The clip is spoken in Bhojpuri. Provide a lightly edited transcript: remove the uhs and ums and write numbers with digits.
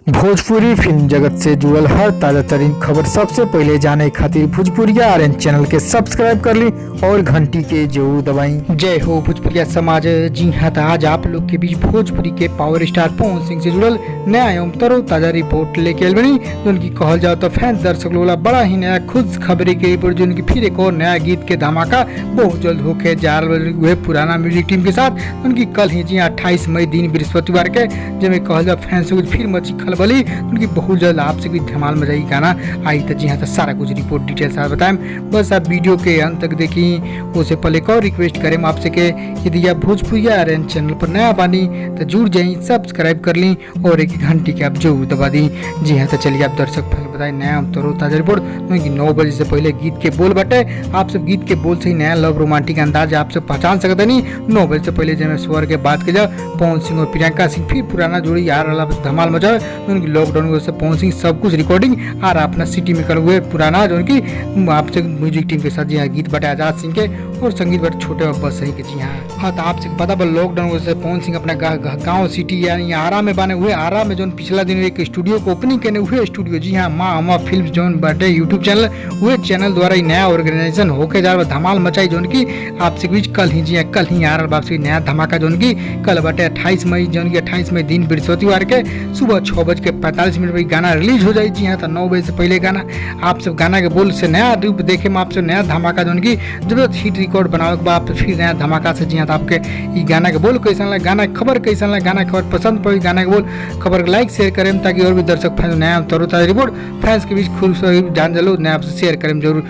भोजपुरी फिल्म जगत से जुड़ल हर ताजा तरीन खबर सबसे पहले जाने खातिर भोजपुरिया आर्यन चैनल के सब्सक्राइब कर ली और घंटी के जरूर दबाई। जय हो भोजपुरिया समाज। जी हाँ, तो आज आप लोग के बीच भोजपुरी के पावर स्टार पवन सिंह से जुड़ल नया एवं तरो ताजा रिपोर्ट लेके आयल बनी। जो उनकी कहल जाओ तो फैंस दर्शक लोग बड़ा ही नया खुश खबरी के रिपोर्ट, जो उनकी फिर एक और नया गीत के धमाका बहुत जल्द होके जा रहा हुए पुराना म्यूजिक टीम के साथ। उनकी कल ही जी 28 मई दिन बृहस्पतिवार के जिसमें कहल जाओ फैंस फिर मची खलबली। उनकी बहुत जल्द आपसे भी धमाल मचाई गाना आई। तो जी हाँ, तो सारा कुछ रिपोर्ट डिटेल साथ बताएं, बस आप वीडियो के अंत तक देखी। उससे पहले एक और रिक्वेस्ट करें आपसे के यदि आप भोजपुरिया आर्यन चैनल पर नया बानी तो जुड़ जाए, सब्सक्राइब कर ली और एक घंटी के आप जरूर दबा दी। जी हाँ, तो चलिए आप दर्शक पहले बताएं नया तरो ताजा रिपोर्ट। क्योंकि 9 बजे से पहले गीत के बोल बटे आप सब गीत के बोल से ही नया लव रोमांटिक अंदाज आप सब पहचान सकते नहीं। 9 बजे से पहले जब स्वर के बात के जाओ पवन सिंह और प्रियंका सिंह फिर पुराना जोड़ी यार वाला धमाल मचाओ। उनकी लॉकडाउन की वजह से पवन सिंह सब कुछ रिकॉर्डिंग और अपना सिटी में कर हुए पुराना जो उनकी आपसे म्यूजिक टीम के साथ जी हाँ गीत बटे आजाद सिंह के और संगीत बटे छोटे बाबा सही के। जी हाँ, तो आपसे पता बल लॉकडाउन की वजह से पवन सिंह अपना गाँव सिटी यानी आरा में बने हुए। आरा में जो पिछला दिन एक स्टूडियो को ओपनिंग करने हुए स्टूडियो जी हाँ माँ अम्मा फिल्म जो बटे यूट्यूब चैनल हुए चैनल द्वारा ही नया ऑर्गेनाइजेशन होके जा रहा धमाल मचाई। जो उनकी आपसे बीच कल ही जी हाँ कल ही आ रहा वापसी नया धमाका जो उनकी कल बटे 28 मई जो उनकी 28 मई दिन बृहस्पतिवार के सुबह 6:45 पर गाना रिलीज हो जाए। जी हाँ, तो 9 बजे से पहले गाना आप सब गाना के बोल से नया रूप देखे में आपसे नया धमाका जो उनकी जबरदस्त हिट रिकॉर्ड बनावे के बाद फिर नया धमाका से। जी हाँ, तो आपके ये गाना के बोल कैसा लगा, गाना खबर कैसा लगा, गाना खबर पसंद पड़ी गाना के बोल खबर को लाइक शेयर करें ताकि और भी दर्शक फैंस नया तरो ताजा रिपोर्ट फैंस के बीच खुश जान जलो नया आपसे शेयर करें जरूर।